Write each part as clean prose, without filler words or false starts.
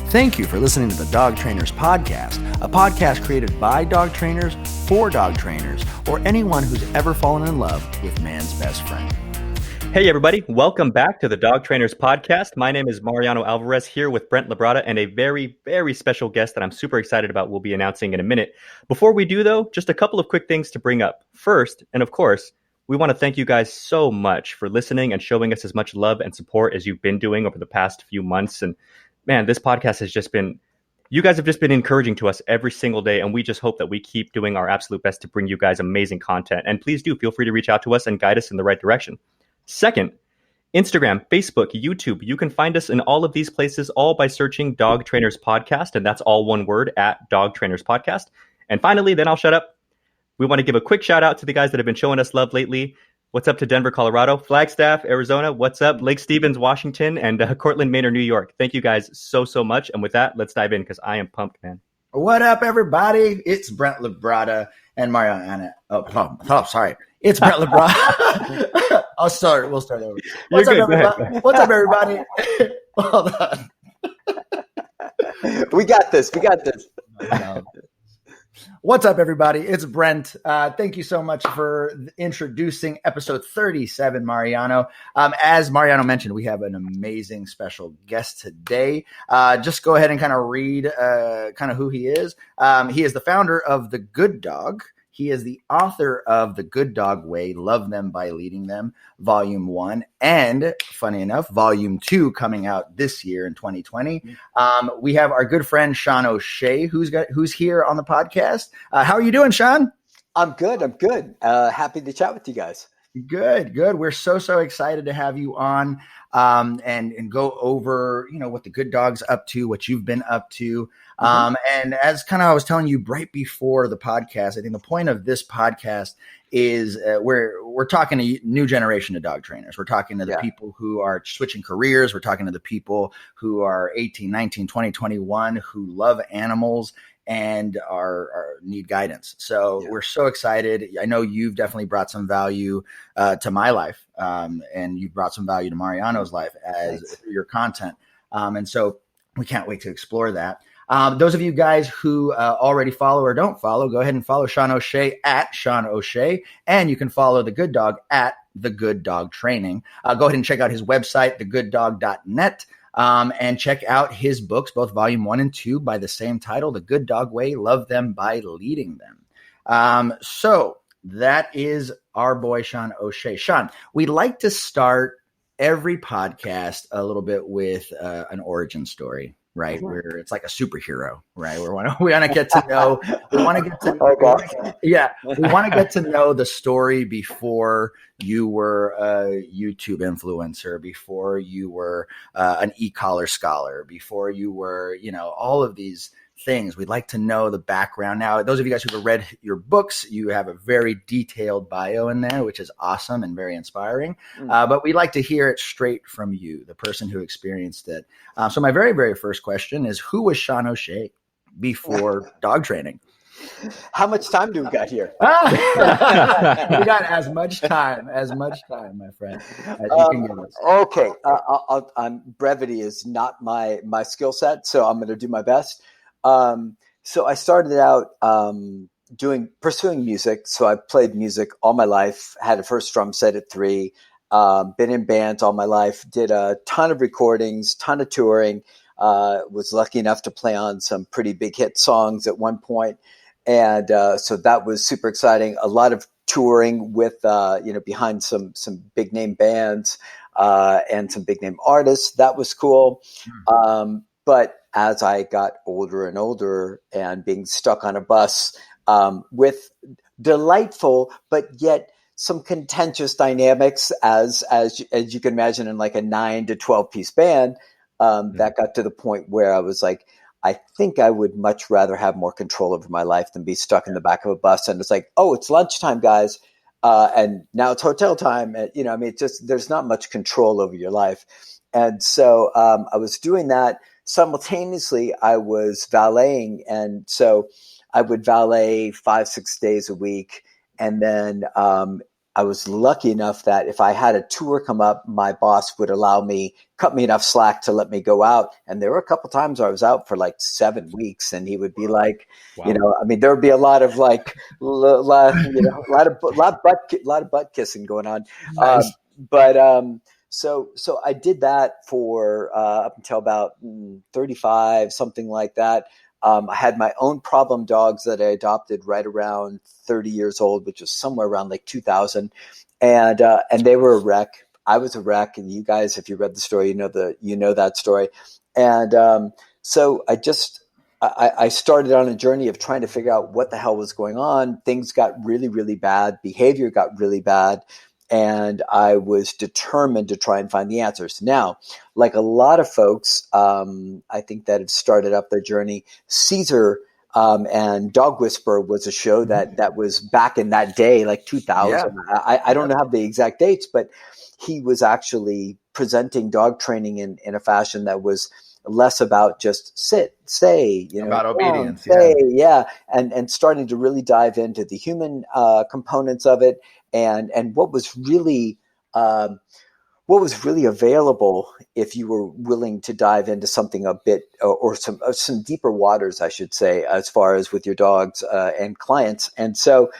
Thank you for listening to the Dog Trainers Podcast, a podcast created by dog trainers for dog trainers, or anyone who's ever fallen in love with man's best friend. Hey everybody, welcome back to the Dog Trainers Podcast. My name is Mariano Alvarez here with Brent LaBrada and a very, very special guest that I'm super excited about we'll be announcing in a minute. Before we do though, just a couple of quick things to bring up. First, and of course, we want to thank you guys so much for listening and showing us as much love and support as you've been doing over the past few months. And man, this podcast has just been, you guys have just been encouraging to us every single day. And we just hope that we keep doing our absolute best to bring you guys amazing content. And please do feel free to reach out to us and guide us in the right direction. Second, Instagram, Facebook, YouTube. You can find us in all of these places, all by searching Dog Trainers Podcast. And that's all one word, at Dog Trainers Podcast. And finally, then I'll shut up. We want to give a quick shout out to the guys that have been showing us love lately. What's up to Denver, Colorado, Flagstaff, Arizona? What's up, Lake Stevens, Washington, and Cortland, Maine, New York? Thank you guys so much. And with that, let's dive in because I am pumped, man. What up, everybody? It's Brent LaBrada and Mariano. Sorry. It's Brent LaBrada. We'll start over. What's up, everybody? What's up, everybody? Hold on. We got this. What's up, everybody? It's Brent. Thank you so much for introducing episode 37, Mariano. As Mariano mentioned, we have an amazing special guest today. Just go ahead and kind of read kind of who he is. He is the founder of The Good Dog. He is the author of The Good Dog Way, Love Them by Leading Them, Volume 1, and funny enough, Volume 2 coming out this year in 2020. We have our good friend Sean O'Shea, who's here on the podcast. How are you doing, Sean? I'm good. Happy to chat with you guys. Good. We're so excited to have you on and go over, what the Good Dog's up to, what you've been up to. And as kind of I was telling you right before the podcast, I think the point of this podcast is we're talking to new generation of dog trainers. We're talking to the people who are switching careers. We're talking to the people who are 18, 19, 20, 21, who love animals and are need guidance. So we're so excited. I know you've definitely brought some value to my life, and you've brought some value to Mariano's life as your content. And so we can't wait to explore that. Those of you guys who already follow or don't follow, go ahead and follow Sean O'Shea at Sean O'Shea, and you can follow The Good Dog at The Good Dog Training. Go ahead and check out his website, thegooddog.net. And check out his books, both volume 1 and 2 by the same title, The Good Dog Way, Love Them by Leading Them. So that is our boy, Sean O'Shea. Sean, we like to start every podcast a little bit with an origin story, right? Where it's like a superhero, right? We want to get to know, we want to get to know the story before you were a YouTube influencer, before you were an e-collar scholar, before you were, all of these things. We'd like to know the background. Now, those of you guys who have read your books, you have a very detailed bio in there, which is awesome and very inspiring. But we'd like to hear it straight from you, the person who experienced it. So my very, very first question is, who was Sean O'Shea before dog training? How much time do we got here? We got as much time, my friend, as you can give us. Okay. Brevity is not my skill set, so I'm going to do my best. So I started out pursuing music. So I played music all my life, had a first drum set at 3, been in bands all my life, did a ton of recordings, ton of touring, was lucky enough to play on some pretty big hit songs at one point. And so that was super exciting. A lot of touring with, behind some big name bands and some big name artists. That was cool. But as I got older and older and being stuck on a bus with delightful, but yet some contentious dynamics as you can imagine in like a 9 to 12 piece band, that got to the point where I was like, I think I would much rather have more control over my life than be stuck in the back of a bus. And it's like, oh, it's lunchtime, guys. And now it's hotel time. And, there's not much control over your life. And so I was doing that. Simultaneously, I was valeting. And so I would valet 5-6 days a week. And then I was lucky enough that if I had a tour come up, my boss would cut me enough slack to let me go out. And there were a couple times where I was out for like 7 weeks, and he would be like, Wow. there would be a lot of like, a lot of butt kissing going on. Nice. So I did that for up until about 35, something like that. I had my own problem dogs that I adopted right around 30 years old, which was somewhere around like 2000. And they were a wreck. I was a wreck. And you guys, if you read the story, you know that story. And so I started on a journey of trying to figure out what the hell was going on. Things got really, really bad. Behavior got really bad. And I was determined to try and find the answers. Now, like a lot of folks, I think that have started up their journey, Caesar and Dog Whisperer was a show that was back in that day, like 2000. Yeah. I don't have the exact dates, but he was actually presenting dog training in a fashion that was less about just sit, stay, about obedience, stay, and starting to really dive into the human components of it. And what was really available if you were willing to dive into something a bit or some deeper waters, I should say, as far as with your dogs and clients. And so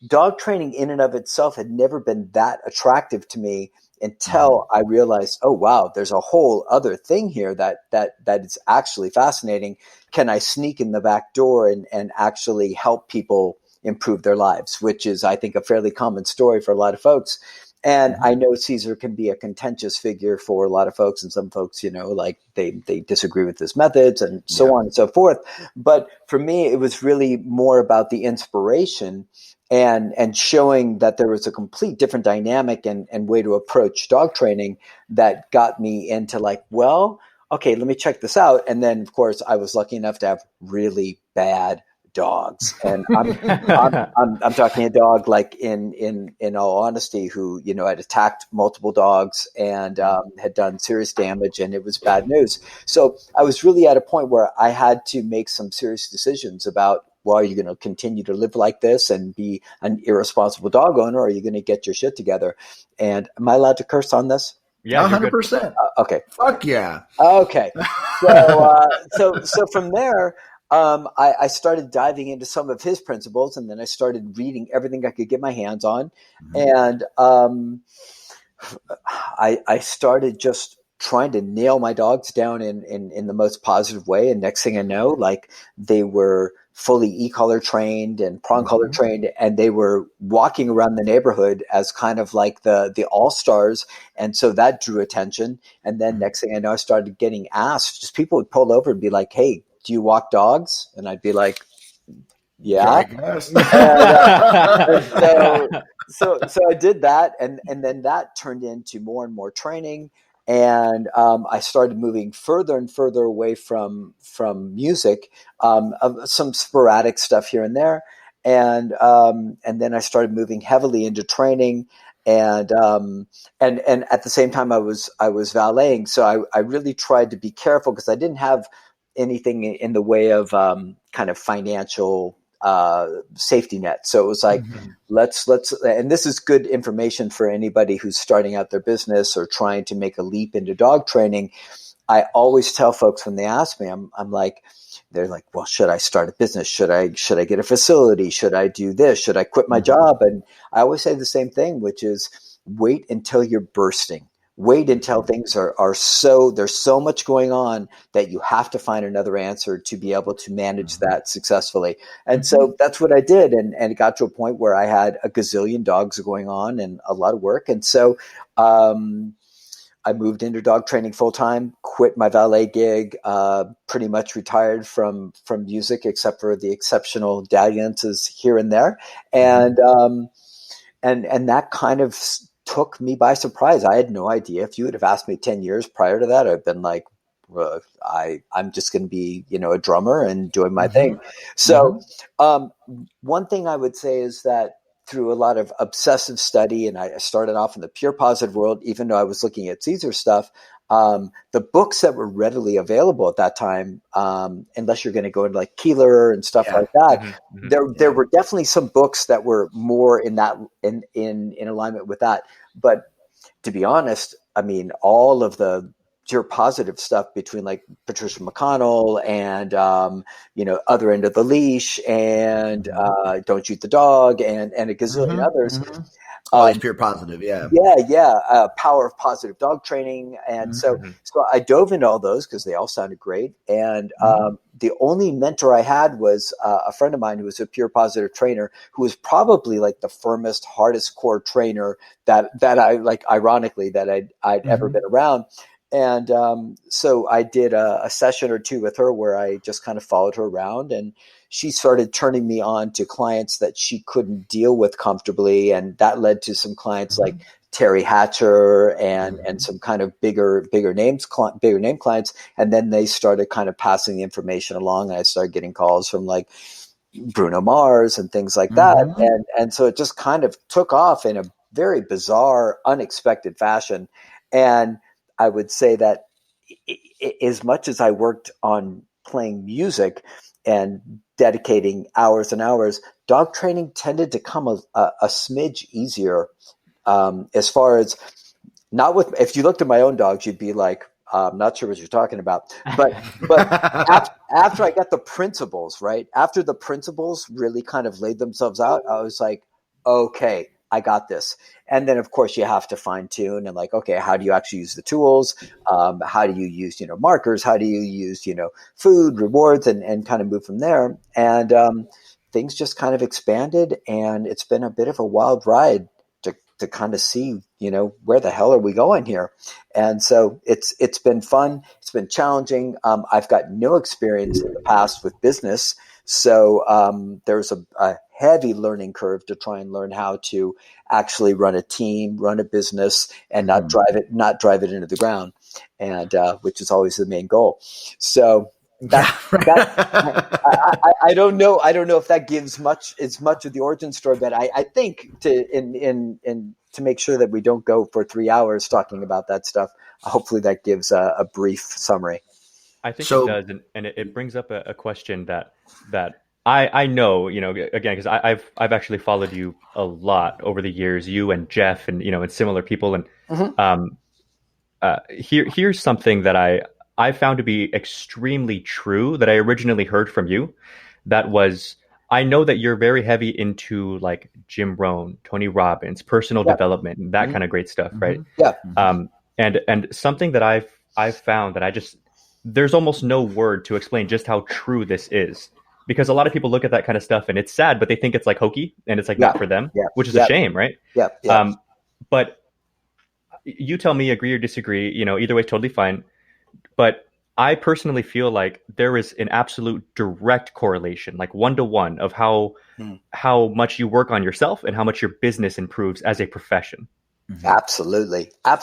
dog training in and of itself had never been that attractive to me until I realized, oh, wow, there's a whole other thing here that is actually fascinating. Can I sneak in the back door and actually help people improve their lives, which is, I think, a fairly common story for a lot of folks. And I know Caesar can be a contentious figure for a lot of folks, and some folks, like they disagree with his methods and so on and so forth. But for me, it was really more about the inspiration and showing that there was a complete different dynamic and way to approach dog training that got me into like, well, okay, let me check this out. And then, of course, I was lucky enough to have really bad dogs, and I'm talking a dog like in all honesty who had attacked multiple dogs and had done serious damage, and it was bad news. So I was really at a point where I had to make some serious decisions about, well, are you going to continue to live like this and be an irresponsible dog owner, or are you going to get your shit together? And am I allowed to curse on this? Yeah, 100%. Okay. Fuck yeah. Okay. So from there, I started diving into some of his principles, and then I started reading everything I could get my hands on. And I started just trying to nail my dogs down in the most positive way. And next thing I know, like they were fully e-collar trained and prong collar trained, and they were walking around the neighborhood as kind of like the all-stars. And so that drew attention. And then next thing I know, I started getting asked, just people would pull over and be like, hey, do you walk dogs? And I'd be like, yeah. So I did that. And then that turned into more and more training. And I started moving further and further away from music, some sporadic stuff here and there. And then I started moving heavily into training. And at the same time I was valeting. So I really tried to be careful because I didn't have anything in the way of kind of financial safety net. So it was like, let's, and this is good information for anybody who's starting out their business or trying to make a leap into dog training. I always tell folks when they ask me, I'm like, they're like, well, should I start a business? Should I get a facility? Should I do this? Should I quit my job? And I always say the same thing, which is wait until you're bursting. Wait until things there's so much going on that you have to find another answer to be able to manage that successfully. And so that's what I did. And it got to a point where I had a gazillion dogs going on and a lot of work. And so I moved into dog training full time, quit my valet gig, pretty much retired from music, except for the exceptional dalliances here and there. And that kind of took me by surprise. I had no idea. If you would have asked me 10 years prior to that, I'd been like, well, I'm just going to be, a drummer and doing my thing. So one thing I would say is that through a lot of obsessive study, and I started off in the pure positive world, even though I was looking at Caesar stuff, The books that were readily available at that time, unless you're going to go into like Keeler and stuff like that, there were definitely some books that were more in alignment with that. But to be honest, I mean, all of the pure positive stuff between like Patricia McConnell and, Other End of the Leash and Don't Shoot the Dog and a gazillion others. Always pure positive. Yeah. Power of positive dog training. And so I dove into all those because they all sounded great. And the only mentor I had was a friend of mine who was a pure positive trainer, who was probably like the firmest, hardest core trainer that I like, ironically, that I'd ever been around. And so I did a session or two with her where I just kind of followed her around, and she started turning me on to clients that she couldn't deal with comfortably. And that led to some clients like Terry Hatcher and some kind of bigger name clients. And then they started kind of passing the information along. And I started getting calls from like Bruno Mars and things like that. And so it just kind of took off in a very bizarre, unexpected fashion. And I would say that as much as I worked on playing music and dedicating hours and hours, dog training tended to come a smidge easier. As far as if you looked at my own dogs, you'd be like, I'm not sure what you're talking about. But after I got the principles, right? After the principles really kind of laid themselves out, I was like, okay, I got this. And then of course you have to fine tune and like, okay, how do you actually use the tools? How do you use, markers? How do you use, food, rewards, and kind of move from there? And things just kind of expanded, and it's been a bit of a wild ride to kind of see, where the hell are we going here? And so it's been fun. It's been challenging. I've got no experience in the past with business. So there's a heavy learning curve to try and learn how to actually run a team, run a business, and not drive it into the ground, and which is always the main goal. So I don't know if that gives much of the origin story, but I think to make sure that we don't go for 3 hours talking about that stuff, hopefully that gives a brief summary. I think it does, and it brings up a question that I know, again, because I've actually followed you a lot over the years, you and Jeff, and and similar people, and here's something that I found to be extremely true that I originally heard from you. That was, I know that you're very heavy into like Jim Rohn, Tony Robbins, personal development, and that kind of great stuff, right? Yeah. And something that I've found that there's almost no word to explain just how true this is, because a lot of people look at that kind of stuff and it's sad, but they think it's like hokey and it's like not for them, which is a shame, right? Yeah. But you tell me, agree or disagree, either way is totally fine. But I personally feel like there is an absolute direct correlation, like 1-to-1, of how much you work on yourself and how much your business improves as a profession. Absolutely. I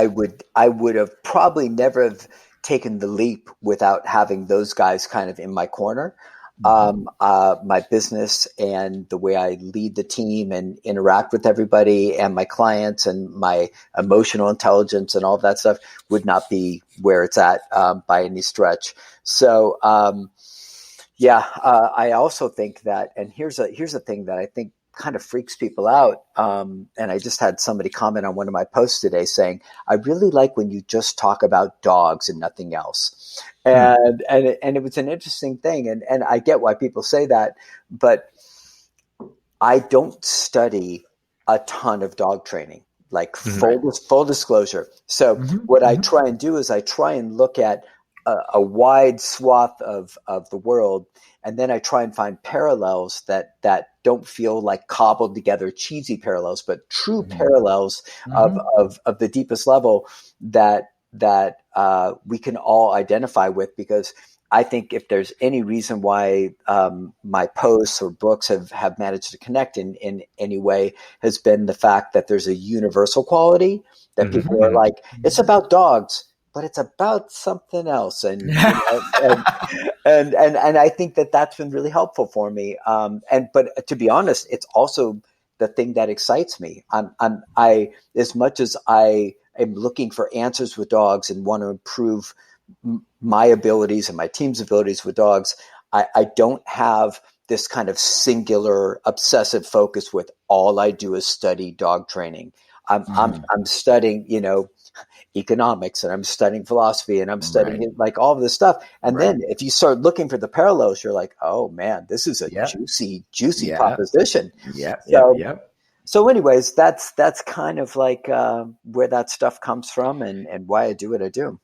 would have probably never have taken the leap without having those guys kind of in my corner. My business and the way I lead the team and interact with everybody and my clients and my emotional intelligence and all of that stuff would not be where it's at by any stretch. So I also think that, and here's a thing that I think kind of freaks people out. And I just had somebody comment on one of my posts today saying, I really like when you just talk about dogs and nothing else. And it was an interesting thing. And I get why people say that, but I don't study a ton of dog training, like full disclosure. So what I try and do is I try and look at a wide swath of the world. And then I try and find parallels that don't feel like cobbled together, cheesy parallels, but true parallels of the deepest level that we can all identify with. Because I think if there's any reason why my posts or books have managed to connect in any way, has been the fact that there's a universal quality that people are like, it's about dogs, but it's about something else. And and I think that's been really helpful for me. But to be honest, it's also the thing that excites me. I as much as I am looking for answers with dogs and want to improve my abilities and my team's abilities with dogs, I don't have this kind of singular obsessive focus with all I do is study dog training. I'm studying, economics, and I'm studying philosophy, and I'm studying like all of this stuff. And then if you start looking for the parallels, you're like, oh man, this is a juicy proposition. So anyways, that's kind of like where that stuff comes from and why I do what I do.